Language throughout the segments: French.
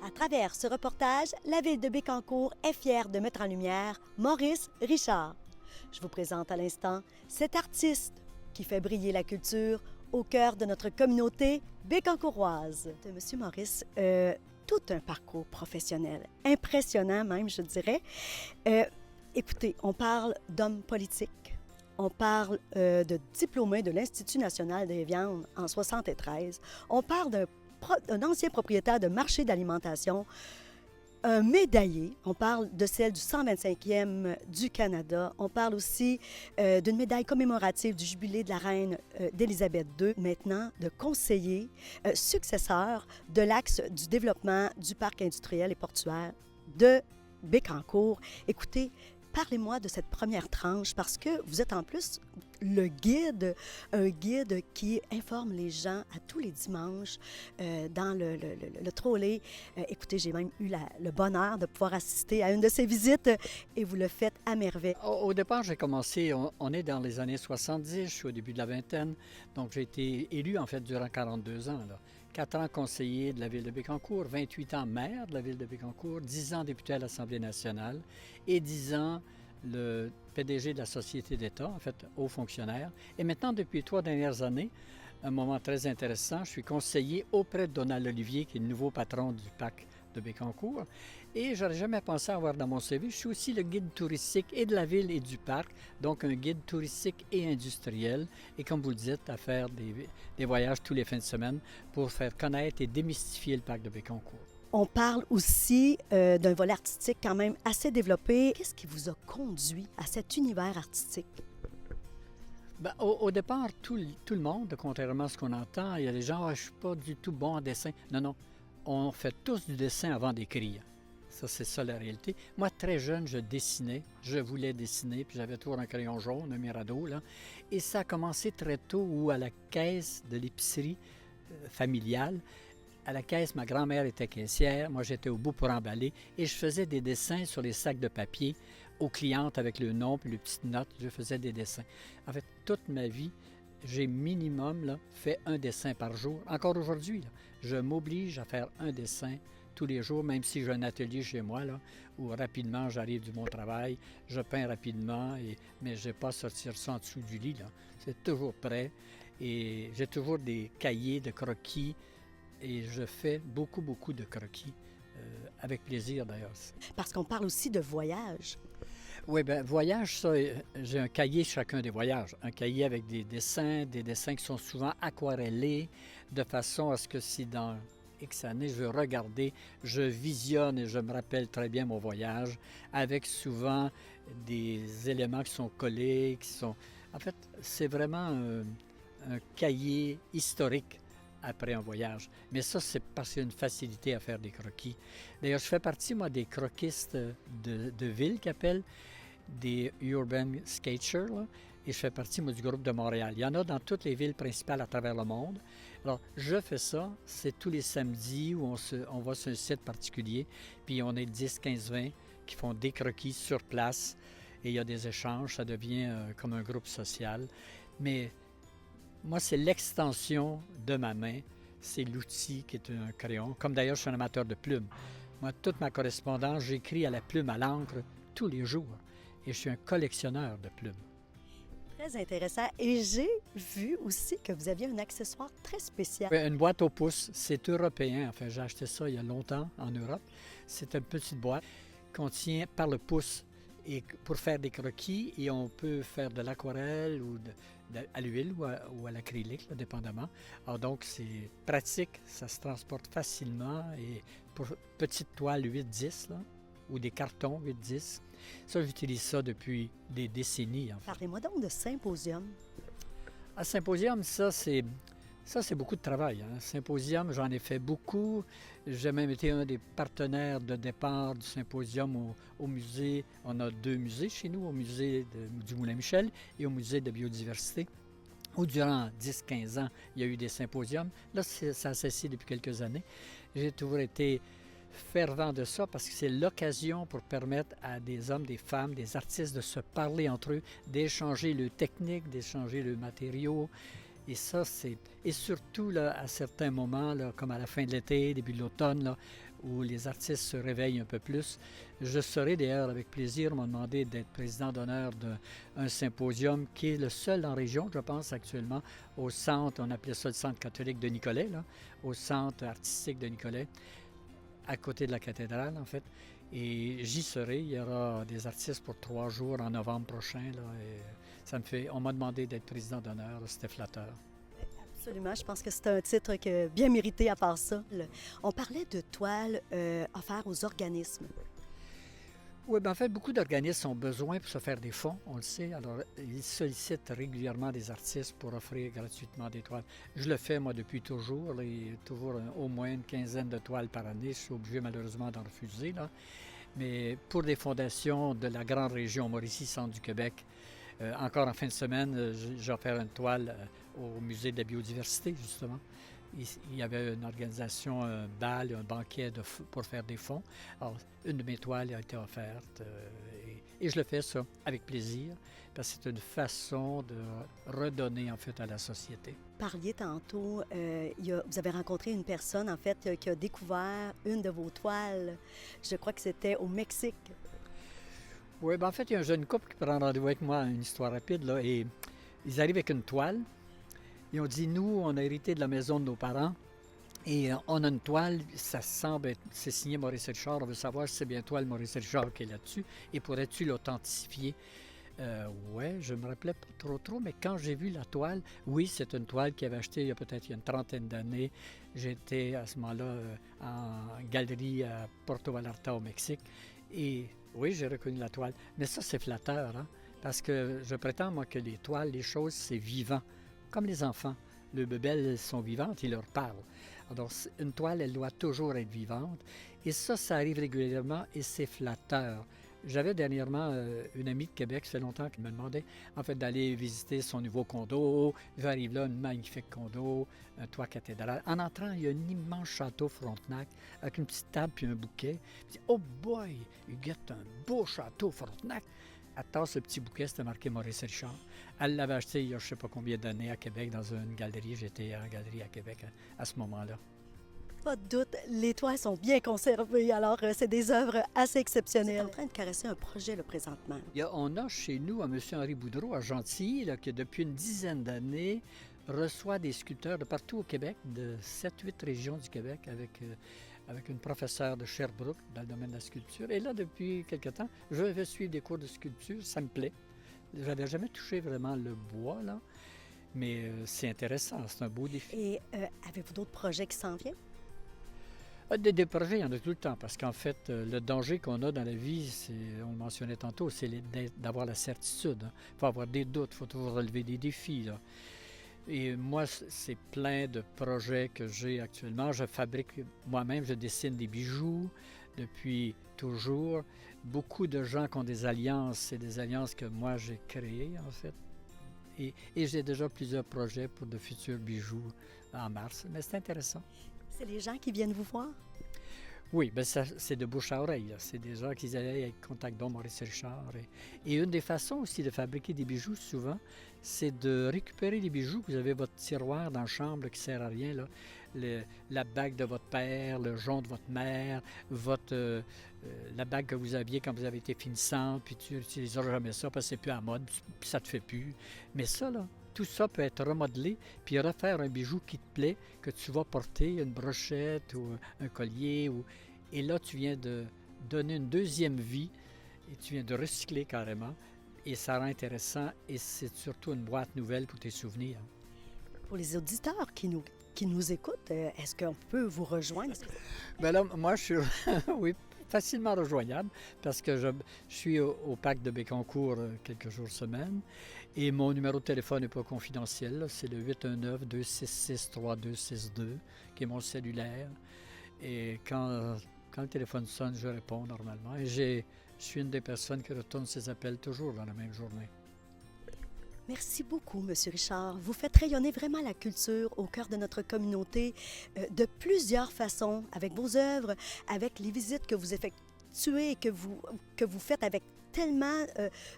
À travers ce reportage, la ville de Bécancour est fière de mettre en lumière Maurice Richard. Je vous présente à l'instant cet artiste qui fait briller la culture au cœur de notre communauté bécancouroise. Monsieur Maurice, tout un parcours professionnel, impressionnant même, je dirais. Écoutez, on parle d'homme politique, on parle de diplômé de l'Institut national des viandes en 1973, on parle d'un ancien propriétaire de marché d'alimentation, un médaillé, on parle de celle du 125e du Canada, on parle aussi d'une médaille commémorative du jubilé de la reine d'Élisabeth II, maintenant de conseiller successeur de l'axe du développement du parc industriel et portuaire de Bécancour. Écoutez, parlez-moi de cette première tranche parce que vous êtes en plus le guide, un guide qui informe les gens à tous les dimanches dans le trolley. Écoutez, j'ai même eu le bonheur de pouvoir assister à une de ces visites et vous le faites à merveille. Au départ, j'ai commencé, on est dans les années 70, je suis au début de la vingtaine, donc j'ai été élu en fait durant 42 ans. 4 ans conseiller de la ville de Bécancour, 28 ans maire de la ville de Bécancour, 10 ans député à l'Assemblée nationale et 10 ans le PDG de la Société d'État, en fait, haut fonctionnaire. Et maintenant, depuis 3 dernières années, un moment très intéressant, je suis conseiller auprès de Donald Olivier, qui est le nouveau patron du parc de Bécancour. Et je n'aurais jamais pensé avoir dans mon CV, je suis aussi le guide touristique et de la ville et du parc, donc un guide touristique et industriel. Et comme vous le dites, à faire des voyages tous les fins de semaine pour faire connaître et démystifier le parc de Bécancour. On parle aussi d'un volet artistique quand même assez développé. Qu'est-ce qui vous a conduit à cet univers artistique? Bien, au départ, tout le monde, contrairement à ce qu'on entend, il y a des gens, je ne suis pas du tout bon en dessin. Non, on fait tous du dessin avant d'écrire. Ça, c'est ça la réalité. Moi, très jeune, je dessinais, je voulais dessiner, puis j'avais toujours un crayon jaune, un Mirabeau, là. Et ça a commencé très tôt, où à la caisse de l'épicerie familiale, à la caisse, ma grand-mère était caissière, moi j'étais au bout pour emballer et je faisais des dessins sur les sacs de papier aux clientes avec le nom puis les petites notes, je faisais des dessins. En fait, toute ma vie, j'ai minimum fait un dessin par jour. Encore aujourd'hui, je m'oblige à faire un dessin tous les jours, même si j'ai un atelier chez moi, où rapidement j'arrive du bon travail, je peins rapidement, mais je n'ai pas à sortir ça en dessous du lit. C'est toujours prêt et j'ai toujours des cahiers de croquis. Et je fais beaucoup de croquis, avec plaisir d'ailleurs. Parce qu'on parle aussi de voyage. Oui, bien, voyage, ça, j'ai un cahier chacun des voyages. Un cahier avec des dessins qui sont souvent aquarellés, de façon à ce que si dans X années, je veux regarder, je visionne et je me rappelle très bien mon voyage, avec souvent des éléments qui sont collés, qui sont... En fait, c'est vraiment un cahier historique après un voyage. Mais ça, c'est parce qu'il y a une facilité à faire des croquis. D'ailleurs, je fais partie, moi, des croquistes de ville qui appellent des Urban Sketchers, et je fais partie, moi, du groupe de Montréal. Il y en a dans toutes les villes principales à travers le monde. Alors, je fais ça, c'est tous les samedis où on va sur un site particulier, puis on est 10, 15, 20 qui font des croquis sur place, et il y a des échanges, ça devient comme un groupe social. Mais moi, c'est l'extension de ma main, c'est l'outil qui est un crayon. Comme d'ailleurs, je suis un amateur de plumes. Moi, toute ma correspondance, j'écris à la plume, à l'encre, tous les jours. Et je suis un collectionneur de plumes. Très intéressant. Et j'ai vu aussi que vous aviez un accessoire très spécial. Une boîte au pouce, c'est européen. Enfin, j'ai acheté ça il y a longtemps en Europe. C'est une petite boîte qu'on tient par le pouce et pour faire des croquis. Et on peut faire de l'aquarelle ou à l'huile ou à l'acrylique, dépendamment. Alors donc, c'est pratique, ça se transporte facilement. Et pour petite toile 8-10, ou des cartons 8-10, ça, j'utilise ça depuis des décennies. En fait. Parlez-moi donc de Symposium. À Symposium, ça, c'est beaucoup de travail. Symposium, j'en ai fait beaucoup. J'ai même été un des partenaires de départ du Symposium au musée. On a 2 musées chez nous, au musée du Moulin-Michel et au musée de biodiversité, où durant 10-15 ans, il y a eu des symposiums. Là, ça a cessé depuis quelques années. J'ai toujours été fervent de ça parce que c'est l'occasion pour permettre à des hommes, des femmes, des artistes de se parler entre eux, d'échanger le technique, d'échanger le matériau. Et ça, c'est... Et surtout, à certains moments, comme à la fin de l'été, début de l'automne, où les artistes se réveillent un peu plus. Je serai d'ailleurs avec plaisir, m'ont demandé d'être président d'honneur d'un symposium qui est le seul en région, je pense, actuellement, au centre, on appelait ça le centre catholique de Nicolet, là, au centre artistique de Nicolet, à côté de la cathédrale, en fait. Et j'y serai. Il y aura des artistes pour 3 jours en novembre prochain. Là, et ça me fait. On m'a demandé d'être président d'honneur. C'était flatteur. Absolument, je pense que c'est un titre bien mérité à part ça. On parlait de toiles offertes aux organismes. Oui, bien en fait, beaucoup d'organismes ont besoin pour se faire des fonds, on le sait. Alors, ils sollicitent régulièrement des artistes pour offrir gratuitement des toiles. Je le fais, moi, depuis toujours. Et toujours au moins une quinzaine de toiles par année. Je suis obligé, malheureusement, d'en refuser, là. Mais pour des fondations de la grande région Mauricie-Centre du Québec, encore en fin de semaine, j'ai offert une toile au Musée de la biodiversité, justement. Il y avait une organisation, un bal, un banquet pour faire des fonds. Alors, une de mes toiles a été offerte et je le fais ça avec plaisir parce que c'est une façon de redonner en fait à la société. Vous parliez tantôt, vous avez rencontré une personne en fait qui a découvert une de vos toiles. Je crois que c'était au Mexique. Oui, bien en fait, il y a un jeune couple qui prend rendez-vous avec moi, une histoire rapide, là, et ils arrivent avec une toile. Ils ont dit, nous, on a hérité de la maison de nos parents et on a une toile, ça semble être, c'est signé Maurice Richard, on veut savoir si c'est bien toi le Maurice Richard qui est là-dessus et pourrais-tu l'authentifier? Oui, je ne me rappelais pas trop, mais quand j'ai vu la toile, oui, c'est une toile qu'il avait achetée il y a peut-être une trentaine d'années. J'étais à ce moment-là en galerie à Puerto Vallarta au Mexique et oui, j'ai reconnu la toile. Mais ça, c'est flatteur, hein? Parce que je prétends, moi, que les toiles, les choses, c'est vivant. Comme les enfants, les bébelles elles sont vivantes, ils leur parlent. Alors, une toile, elle doit toujours être vivante. Et ça arrive régulièrement et c'est flatteur. J'avais dernièrement une amie de Québec, ça fait longtemps qu'elle me demandait, en fait, d'aller visiter son nouveau condo. J'arrive là, un magnifique condo, un toit cathédral. En entrant, il y a un immense château Frontenac avec une petite table puis un bouquet. Je dis, oh boy, you get un beau château Frontenac. Elle tasse ce petit bouquet, c'était marqué Maurice Richard. Elle l'avait acheté il y a je ne sais pas combien d'années à Québec, dans une galerie. J'étais en galerie à Québec à ce moment-là. Pas de doute, les toiles sont bien conservées, alors c'est des œuvres assez exceptionnelles. Vous êtes en train de caresser un projet là, présentement. On a chez nous un monsieur Henri Boudreau à Gentilly, là, qui depuis une dizaine d'années reçoit des sculpteurs de partout au Québec, de 7-8 régions du Québec, avec une professeure de Sherbrooke dans le domaine de la sculpture. Et là, depuis quelque temps, je vais suivre des cours de sculpture, ça me plaît. Je n'avais jamais touché vraiment le bois, là, mais c'est intéressant, c'est un beau défi. Et avez-vous d'autres projets qui s'en viennent? Des projets, il y en a tout le temps, parce qu'en fait, le danger qu'on a dans la vie, on le mentionnait tantôt, c'est d'avoir la certitude. Il faut avoir des doutes, il faut toujours relever des défis, là. Et moi, c'est plein de projets que j'ai actuellement. Je fabrique moi-même, je dessine des bijoux depuis toujours. Beaucoup de gens qui ont des alliances, c'est des alliances que moi j'ai créées en fait. Et j'ai déjà plusieurs projets pour de futurs bijoux en mars. Mais c'est intéressant. C'est les gens qui viennent vous voir? Oui, bien ça, c'est de bouche à oreille. C'est des gens qui allaient avec Contact Don Maurice Richard. Et une des façons aussi de fabriquer des bijoux, souvent, c'est de récupérer les bijoux. Vous avez votre tiroir dans la chambre là, qui ne sert à rien. Là. La bague de votre père, le jonc de votre mère, la bague que vous aviez quand vous avez été finissante, puis tu n'utiliseras jamais ça parce que c'est plus à la mode, puis ça ne te fait plus. Mais ça, là, tout ça peut être remodelé, puis refaire un bijou qui te plaît, que tu vas porter, une brochette ou un collier. Et là, tu viens de donner une deuxième vie et tu viens de recycler carrément. Et ça rend intéressant et c'est surtout une boîte nouvelle pour tes souvenirs. Pour les auditeurs qui nous écoutent, est-ce qu'on peut vous rejoindre? Bien là, moi, je suis oui, facilement rejoignable parce que je suis au parc de Bécancour quelques jours semaine et mon numéro de téléphone n'est pas confidentiel. C'est le 819-266-3262 qui est mon cellulaire. Et quand le téléphone sonne, je réponds normalement. Et je suis une des personnes qui retourne ses appels toujours dans la même journée. Merci beaucoup, M. Richard. Vous faites rayonner vraiment la culture au cœur de notre communauté de plusieurs façons, avec vos œuvres, avec les visites que vous effectuez et que vous faites avec tellement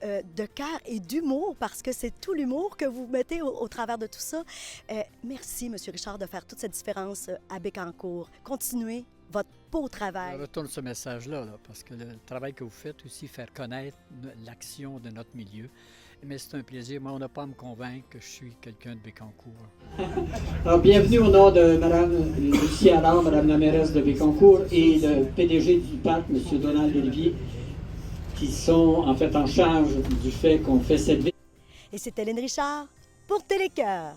de cœur et d'humour, parce que c'est tout l'humour que vous mettez au travers de tout ça. Merci, M. Richard, de faire toute cette différence à Bécancour. Continuez votre beau Je travail. retourne ce message-là, là, parce que le travail que vous faites aussi, faire connaître l'action de notre milieu. Mais c'est un plaisir. Moi, on n'a pas à me convaincre que je suis quelqu'un de Bécancour. Alors, bienvenue au nom de Mme Lucie Allard, Mme la mairesse de Bécancour et le PDG du PAC, M. Donald Olivier, qui sont en fait en charge du fait qu'on fait cette ville. Et c'est Hélène Richard pour Télécœur.